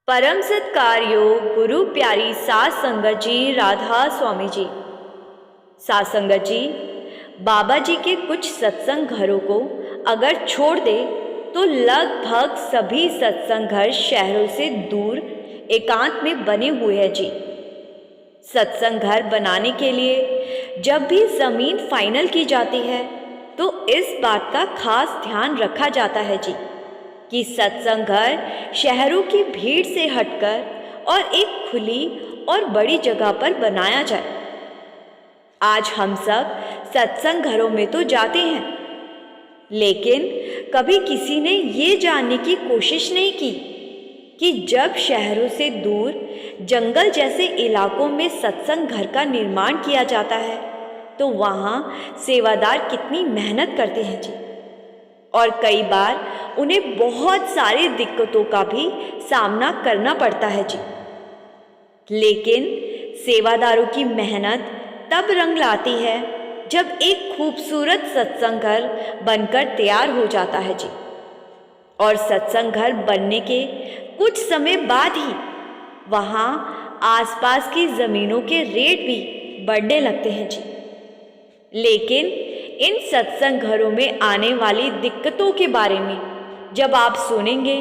परम सत्कार्यो गुरु प्यारी सात संगत जी, राधा स्वामी जी। सात संगत जी, बाबा जी के कुछ सत्संग घरों को अगर छोड़ दे तो लगभग सभी सत्संग घर शहरों से दूर एकांत में बने हुए हैं जी। सत्संग घर बनाने के लिए जब भी ज़मीन फाइनल की जाती है तो इस बात का खास ध्यान रखा जाता है जी कि सत्संग घर शहरों की भीड़ से हटकर और एक खुली और बड़ी जगह पर बनाया जाए। आज हम सब सत्संग घरों में तो जाते हैं, लेकिन कभी किसी ने ये जानने की कोशिश नहीं की कि जब शहरों से दूर जंगल जैसे इलाकों में सत्संग घर का निर्माण किया जाता है तो वहाँ सेवादार कितनी मेहनत करते हैं जी। और कई बार उन्हें बहुत सारी दिक्कतों का भी सामना करना पड़ता है जी। लेकिन सेवादारों की मेहनत तब रंग लाती है जब एक खूबसूरत सत्संग घर बनकर तैयार हो जाता है जी। और सत्संग घर बनने के कुछ समय बाद ही वहाँ आसपास की ज़मीनों के रेट भी बढ़ने लगते हैं जी। लेकिन इन सत्संग घरों में आने वाली दिक्कतों के बारे में जब आप सुनेंगे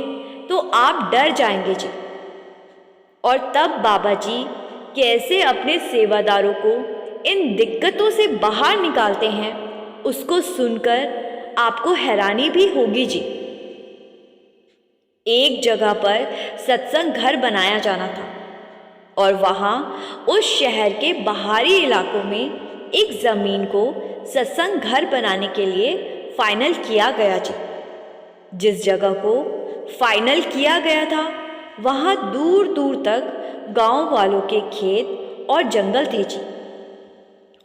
तो आप डर जाएंगे जी। और तब बाबा जी कैसे अपने सेवादारों को इन दिक्कतों से बाहर निकालते हैं उसको सुनकर आपको हैरानी भी होगी जी। एक जगह पर सत्संग घर बनाया जाना था और वहाँ उस शहर के बाहरी इलाकों में एक ज़मीन को सत्संग घर बनाने के लिए फाइनल किया गया जी। जिस जगह को फाइनल किया गया था वहाँ दूर दूर तक गांव वालों के खेत और जंगल थे जी।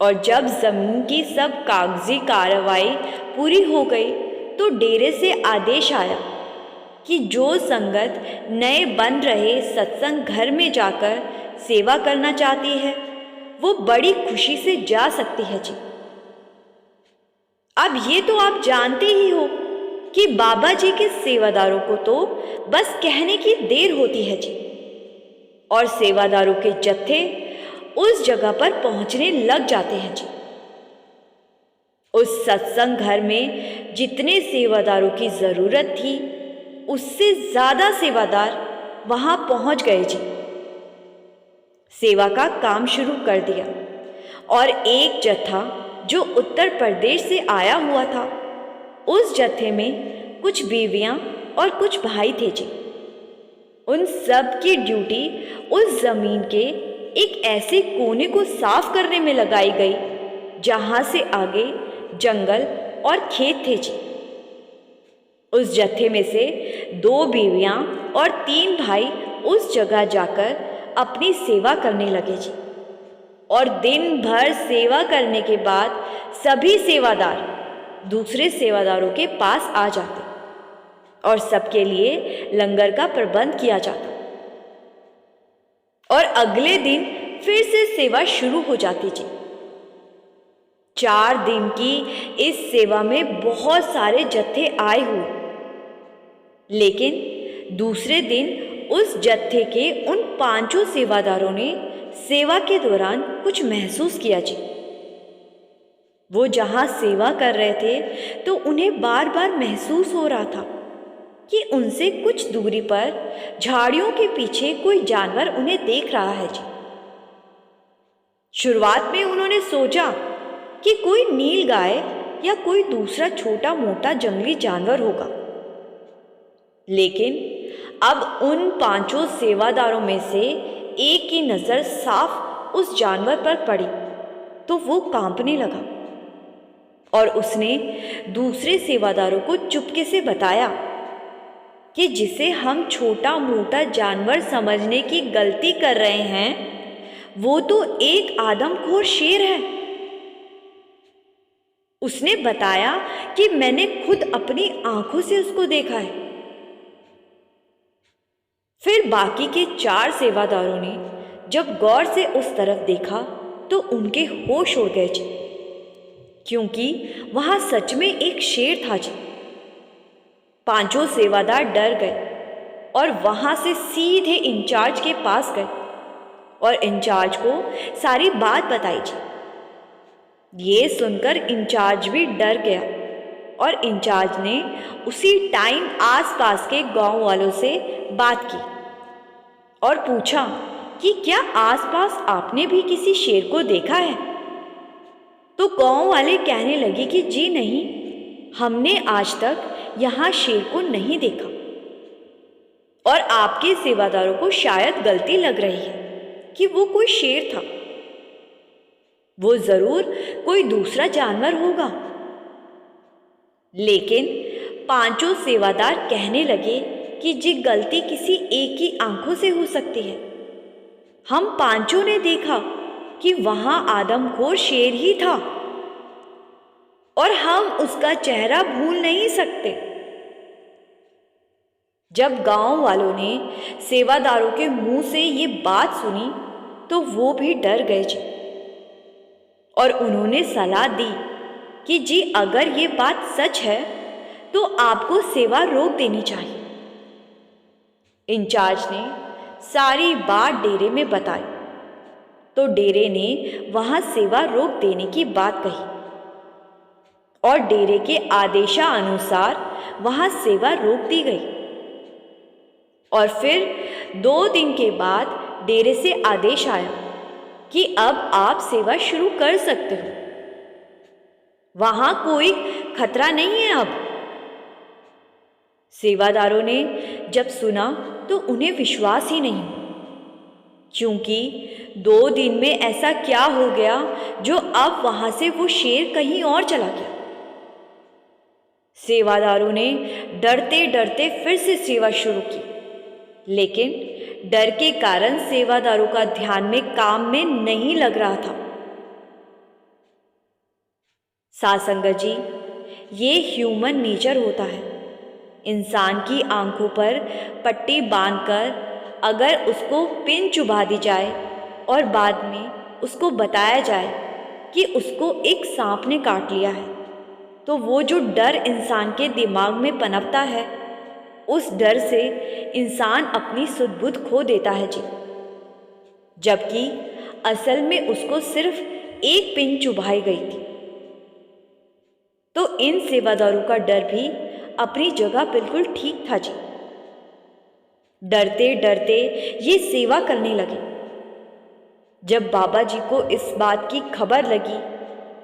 और जब ज़मीन की सब कागजी कार्रवाई पूरी हो गई तो डेरे से आदेश आया कि जो संगत नए बन रहे सत्संग घर में जाकर सेवा करना चाहती है वो बड़ी खुशी से जा सकती है जी। अब ये तो आप जानते ही हो कि बाबा जी के सेवादारों को तो बस कहने की देर होती है जी और सेवादारों के जत्थे उस जगह पर पहुंचने लग जाते हैं जी। उस सत्संग घर में जितने सेवादारों की ज़रूरत थी उससे ज़्यादा सेवादार वहां पहुंच गए जी। सेवा का काम शुरू कर दिया और एक जत्था जो उत्तर प्रदेश से आया हुआ था उस जत्थे में कुछ बीवियां और कुछ भाई थे जी। उन सब की ड्यूटी उस ज़मीन के एक ऐसे कोने को साफ करने में लगाई गई जहां से आगे जंगल और खेत थे जी। उस जत्थे में से 2 बीवियां और 3 भाई उस जगह जाकर अपनी सेवा करने लगे जी। और दिन भर सेवा करने के बाद सभी सेवादार दूसरे सेवादारों के पास आ जाते और सबके लिए लंगर का प्रबंध किया जाता और अगले दिन फिर से सेवा शुरू हो जाती जी। 4 दिन की इस सेवा में बहुत सारे जत्थे आए हुए, लेकिन दूसरे दिन उस जत्थे के उन 5 सेवादारों ने सेवा के दौरान कुछ महसूस किया जी। वो जहां सेवा कर रहे थे तो उन्हें बार बार महसूस हो रहा था कि उनसे कुछ दूरी पर झाड़ियों के पीछे कोई जानवर उन्हें देख रहा है जी। शुरुआत में उन्होंने सोचा कि कोई नील गाय या कोई दूसरा छोटा मोटा जंगली जानवर होगा, लेकिन अब उन 5 सेवादारों में से एक की नज़र साफ उस जानवर पर पड़ी तो वो कांपने लगा और उसने दूसरे सेवादारों को चुपके से बताया कि जिसे हम छोटा मोटा जानवर समझने की गलती कर रहे हैं वो तो एक आदमखोर शेर है। उसने बताया कि मैंने खुद अपनी आंखों से उसको देखा है। फिर बाकी के 4 सेवादारों ने जब गौर से उस तरफ देखा तो उनके होश उड़ गए जी, क्योंकि वहां सच में एक शेर था जी। 5 सेवादार डर गए और वहाँ से सीधे इंचार्ज के पास गए और इंचार्ज को सारी बात बताई जी। ये सुनकर इंचार्ज भी डर गया और इंचार्ज ने उसी टाइम आसपास के गांव वालों से बात की और पूछा कि क्या आसपास आपने भी किसी शेर को देखा है? तो गांव वाले कहने लगे कि जी नहीं, हमने आज तक यहाँ शेर को नहीं देखा और आपके सेवादारों को शायद गलती लग रही है कि वो कोई शेर था। वो जरूर कोई दूसरा जानवर होगा। लेकिन पांचों सेवादार कहने लगे कि जी गलती किसी एक की आंखों से हो सकती है। हम पांचों ने देखा कि वहां आदमखोर शेर ही था और हम उसका चेहरा भूल नहीं सकते। जब गांव वालों ने सेवादारों के मुंह से ये बात सुनी तो वो भी डर गए जी और उन्होंने सलाह दी कि जी अगर ये बात सच है तो आपको सेवा रोक देनी चाहिए। इंचार्ज ने सारी बात डेरे में बताई तो डेरे ने वहां सेवा रोक देने की बात कही और डेरे के आदेशानुसार वहां सेवा रोक दी गई। और फिर 2 दिन के बाद डेरे से आदेश आया कि अब आप सेवा शुरू कर सकते हो, वहां कोई खतरा नहीं है अब। सेवादारों ने जब सुना तो उन्हें विश्वास ही नहीं, क्योंकि 2 दिन में ऐसा क्या हो गया जो अब वहां से वो शेर कहीं और चला गया। सेवादारों ने डरते डरते फिर से सेवा शुरू की, लेकिन डर के कारण सेवादारों का ध्यान में काम में नहीं लग रहा था। सासंगत जी, ये ह्यूमन नेचर होता है। इंसान की आंखों पर पट्टी बांधकर अगर उसको पिन चुभा दी जाए और बाद में उसको बताया जाए कि उसको एक सांप ने काट लिया है, तो वो जो डर इंसान के दिमाग में पनपता है, उस डर से इंसान अपनी सुध बुध खो देता है जी। जबकि असल में उसको सिर्फ एक पिन चुभाई गई थी। तो इन सेवादारों का डर भी अपनी जगह बिल्कुल ठीक था जी। डरते डरते ये सेवा करने लगे। जब बाबा जी को इस बात की खबर लगी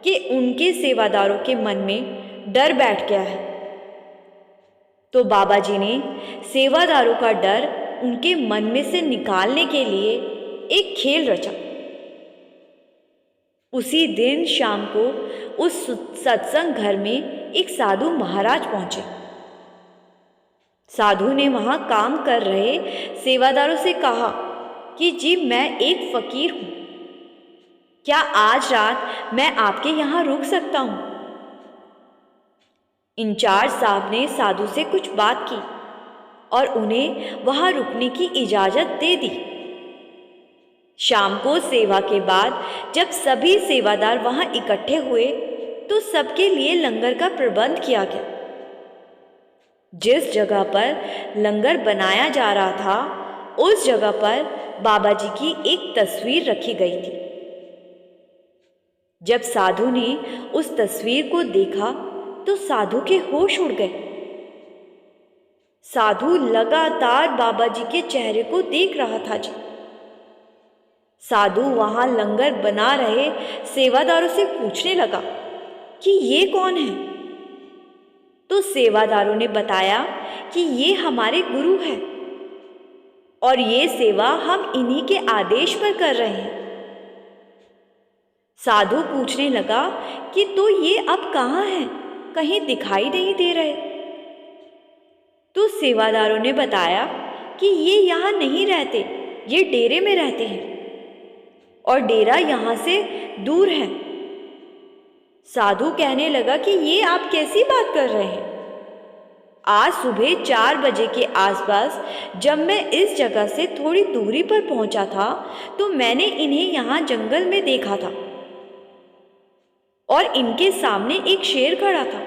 कि उनके सेवादारों के मन में डर बैठ गया है, तो बाबा जी ने सेवादारों का डर उनके मन में से निकालने के लिए एक खेल रचा। उसी दिन शाम को उस सत्संग घर में एक साधु महाराज पहुंचे। साधु ने वहां काम कर रहे सेवादारों से कहा कि जी मैं एक फकीर हूं, क्या आज रात मैं आपके यहां रुक सकता हूं? इंचार्ज साहब ने साधु से कुछ बात की और उन्हें वहां रुकने की इजाजत दे दी। शाम को सेवा के बाद जब सभी सेवादार वहां इकट्ठे हुए तो सबके लिए लंगर का प्रबंध किया गया। जिस जगह पर लंगर बनाया जा रहा था, उस जगह पर बाबा जी की एक तस्वीर रखी गई थी। जब साधु ने उस तस्वीर को देखा तो साधु के होश उड़ गए। साधु लगातार बाबा जी के चेहरे को देख रहा था जी। साधु वहां लंगर बना रहे सेवादारों से पूछने लगा कि ये कौन है? तो सेवादारों ने बताया कि ये हमारे गुरु हैं और ये सेवा हम इन्हीं के आदेश पर कर रहे हैं। साधु पूछने लगा कि तो ये अब कहाँ हैं? कहीं दिखाई नहीं दे रहे। तो सेवादारों ने बताया कि ये यहाँ नहीं रहते, ये डेरे में रहते हैं और डेरा यहाँ से दूर है। साधु कहने लगा कि ये आप कैसी बात कर रहे हैं? आज सुबह 4 बजे के आसपास जब मैं इस जगह से थोड़ी दूरी पर पहुंचा था तो मैंने इन्हें यहाँ जंगल में देखा था और इनके सामने एक शेर खड़ा था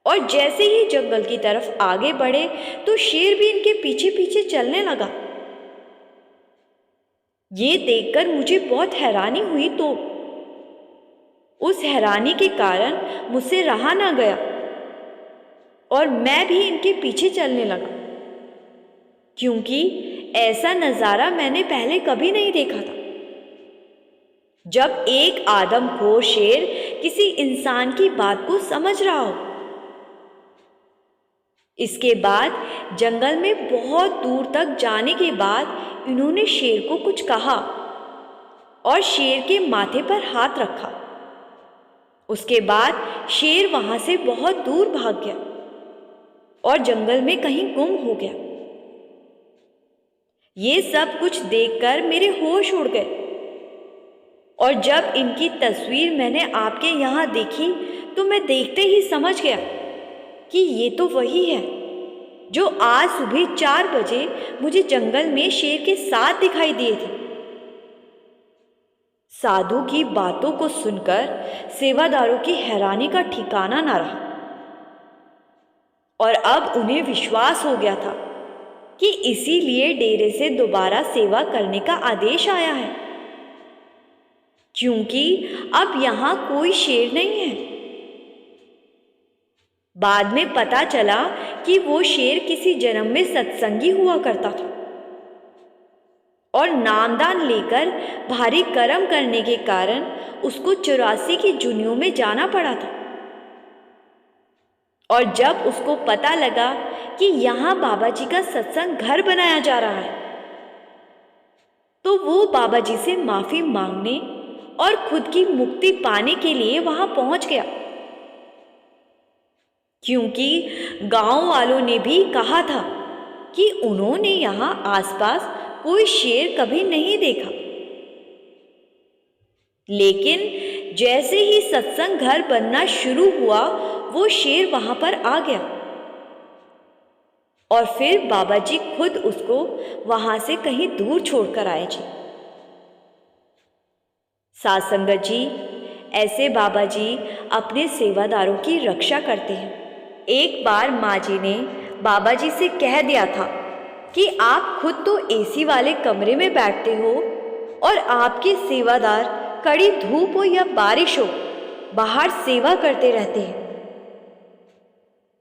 और जैसे ही जंगल की तरफ आगे बढ़े तो शेर भी इनके पीछे पीछे चलने लगा। ये देखकर मुझे बहुत हैरानी हुई, तो उस हैरानी के कारण मुझसे रहा ना गया और मैं भी इनके पीछे चलने लगा, क्योंकि ऐसा नज़ारा मैंने पहले कभी नहीं देखा था। जब एक आदमखोर शेर किसी इंसान की बात को समझ रहा हो। इसके बाद जंगल में बहुत दूर तक जाने के बाद इन्होंने शेर को कुछ कहा और शेर के माथे पर हाथ रखा। उसके बाद शेर वहां से बहुत दूर भाग गया और जंगल में कहीं गुम हो गया। ये सब कुछ देखकर मेरे होश उड़ गए और जब इनकी तस्वीर मैंने आपके यहाँ देखी तो मैं देखते ही समझ गया कि ये तो वही है जो आज सुबह 4 बजे मुझे जंगल में शेर के साथ दिखाई दिए थे। साधु की बातों को सुनकर सेवादारों की हैरानी का ठिकाना न रहा और अब उन्हें विश्वास हो गया था कि इसीलिए डेरे से दोबारा सेवा करने का आदेश आया है, क्योंकि अब यहाँ कोई शेर नहीं है। बाद में पता चला कि वो शेर किसी जन्म में सत्संगी हुआ करता था और नामदान लेकर भारी कर्म करने के कारण उसको 84 की जुनियों में जाना पड़ा था। और जब उसको पता लगा कि यहाँ बाबा जी का सत्संग घर बनाया जा रहा है, तो वो बाबा जी से माफ़ी मांगने और खुद की मुक्ति पाने के लिए वहाँ पहुँच गया, क्योंकि गांव वालों ने भी कहा था कि उन्होंने यहाँ आसपास कोई शेर कभी नहीं देखा। लेकिन जैसे ही सत्संग घर बनना शुरू हुआ वो शेर वहां पर आ गया और फिर बाबा जी खुद उसको वहां से कहीं दूर छोड़कर आए जी। साध संगत जी, ऐसे बाबा जी अपने सेवादारों की रक्षा करते हैं। एक बार माँ जी ने बाबा जी से कह दिया था कि आप खुद तो एसी वाले कमरे में बैठते हो और आपके सेवादार कड़ी धूप हो या बारिश हो बाहर सेवा करते रहते हैं।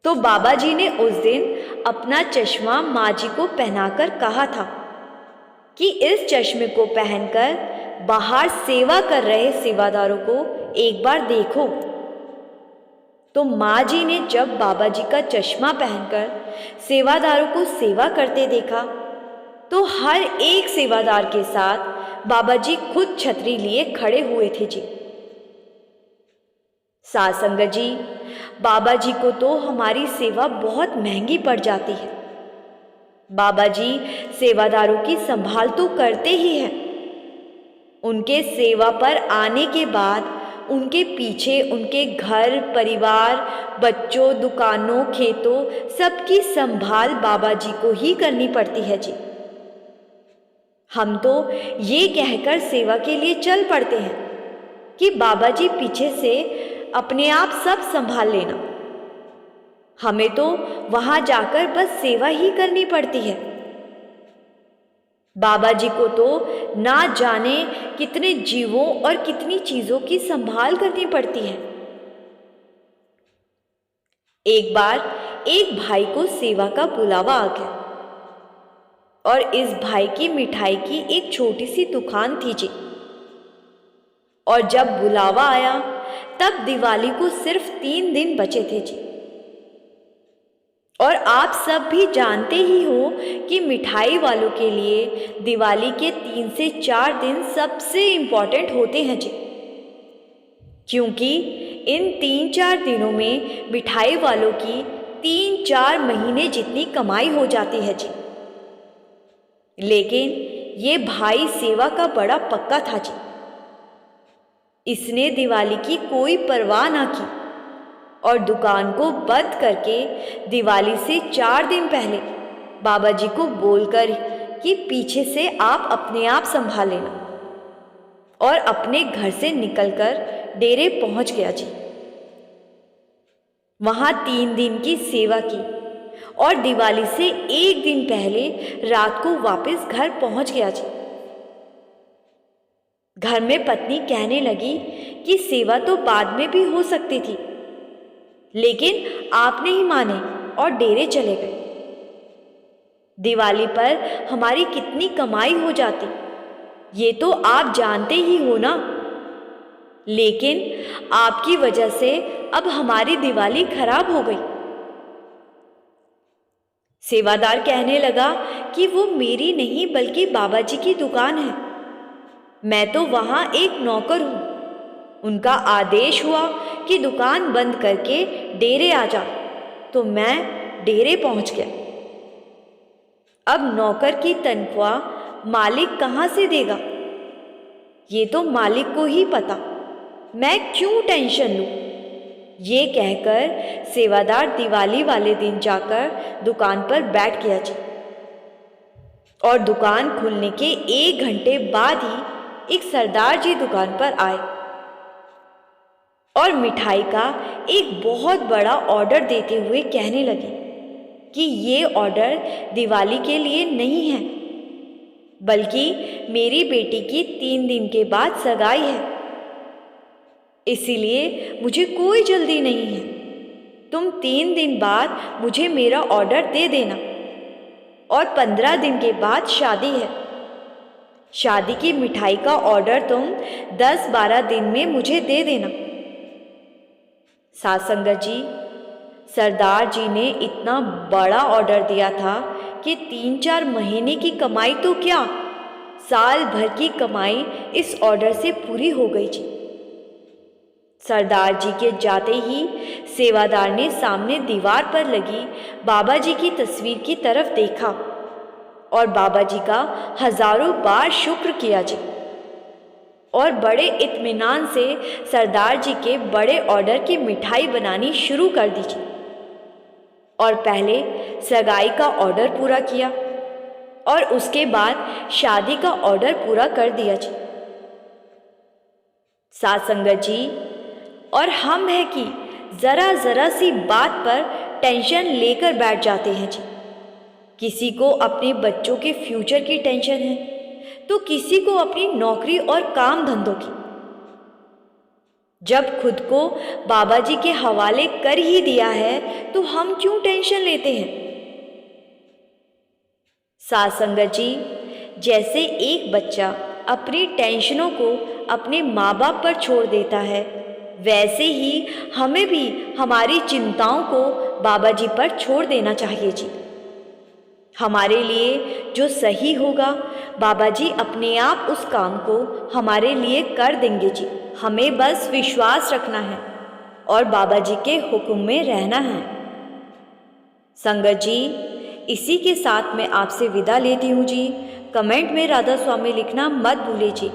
तो बाबा जी ने उस दिन अपना चश्मा माँ जी को पहनाकर कहा था कि इस चश्मे को पहनकर बाहर सेवा कर रहे सेवादारों को एक बार देखो। तो माँ जी ने जब बाबा जी का चश्मा पहनकर सेवादारों को सेवा करते देखा तो हर एक सेवादार के साथ बाबा जी खुद छतरी लिए खड़े हुए थे जी। साध संगत जी, बाबा जी को तो हमारी सेवा बहुत महंगी पड़ जाती है। बाबा जी सेवादारों की संभाल तो करते ही हैं। उनके सेवा पर आने के बाद उनके पीछे उनके घर परिवार, बच्चों, दुकानों, खेतों सबकी संभाल बाबा जी को ही करनी पड़ती है जी। हम तो ये कहकर सेवा के लिए चल पड़ते हैं कि बाबा जी पीछे से अपने आप सब संभाल लेना। हमें तो वहां जाकर बस सेवा ही करनी पड़ती है। बाबा जी को तो ना जाने कितने जीवों और कितनी चीजों की संभाल करनी पड़ती है। एक बार एक भाई को सेवा का बुलावा आ गया और इस भाई की मिठाई की एक छोटी सी दुकान थी जी। और जब बुलावा आया तब दिवाली को सिर्फ 3 दिन बचे थे जी। और आप सब भी जानते ही हो कि मिठाई वालों के लिए दिवाली के 3 से 4 दिन सबसे इम्पॉर्टेंट होते हैं जी, क्योंकि इन 3-4 दिनों में मिठाई वालों की 3-4 महीने जितनी कमाई हो जाती है जी। लेकिन ये भाई सेवा का बड़ा पक्का था जी। इसने दिवाली की कोई परवाह ना की और दुकान को बंद करके दिवाली से 4 दिन पहले बाबा जी को बोलकर कि पीछे से आप अपने आप संभाल लेना, और अपने घर से निकलकर डेरे पहुंच गया जी। वहाँ 3 दिन की सेवा की और दिवाली से एक दिन पहले रात को वापस घर पहुँच गया जी। घर में पत्नी कहने लगी कि सेवा तो बाद में भी हो सकती थी, लेकिन आप नहीं माने और डेरे चले गए। दिवाली पर हमारी कितनी कमाई हो जाती ये तो आप जानते ही हो ना, लेकिन आपकी वजह से अब हमारी दिवाली खराब हो गई। सेवादार कहने लगा कि वो मेरी नहीं बल्कि बाबा जी की दुकान है। मैं तो वहाँ एक नौकर हूँ। उनका आदेश हुआ कि दुकान बंद करके डेरे आ जा, तो मैं डेरे पहुँच गया। अब नौकर की तनख्वाह मालिक कहाँ से देगा, ये तो मालिक को ही पता। मैं क्यों टेंशन लूँ। ये कहकर सेवादार दिवाली वाले दिन जाकर दुकान पर बैठ गया जी। और दुकान खुलने के 1 घंटे बाद ही एक सरदार जी दुकान पर आए और मिठाई का एक बहुत बड़ा ऑर्डर देते हुए कहने लगे कि ये ऑर्डर दिवाली के लिए नहीं है, बल्कि मेरी बेटी की 3 दिन के बाद सगाई है, इसीलिए मुझे कोई जल्दी नहीं है। तुम 3 दिन बाद मुझे मेरा ऑर्डर दे देना और 15 दिन के बाद शादी है। शादी की मिठाई का ऑर्डर तुम 10-12 दिन में मुझे दे देना। साथ संगत जी, सरदार जी ने इतना बड़ा ऑर्डर दिया था कि 3-4 महीने की कमाई तो क्या, साल भर की कमाई इस ऑर्डर से पूरी हो गई जी। सरदार जी के जाते ही सेवादार ने सामने दीवार पर लगी बाबा जी की तस्वीर की तरफ देखा और बाबा जी का हजारों बार शुक्र किया जी, और बड़े इत्मीनान से सरदार जी के बड़े ऑर्डर की मिठाई बनानी शुरू कर दी जी। और पहले सगाई का ऑर्डर पूरा किया और उसके बाद शादी का ऑर्डर पूरा कर दिया जी। साथ संगत जी, और हम है कि ज़रा सी बात पर टेंशन लेकर बैठ जाते हैं जी। किसी को अपने बच्चों के फ्यूचर की टेंशन है, तो किसी को अपनी नौकरी और काम धंधों की। जब खुद को बाबा जी के हवाले कर ही दिया है तो हम क्यों टेंशन लेते हैं। साथ संगत जी, जैसे एक बच्चा अपनी टेंशनों को अपने माँ बाप पर छोड़ देता है, वैसे ही हमें भी हमारी चिंताओं को बाबा जी पर छोड़ देना चाहिए जी। हमारे लिए जो सही होगा बाबा जी अपने आप उस काम को हमारे लिए कर देंगे जी। हमें बस विश्वास रखना है और बाबा जी के हुक्म में रहना है। संगत जी, इसी के साथ मैं आपसे विदा लेती हूँ जी। कमेंट में राधा स्वामी लिखना मत भूलिए जी।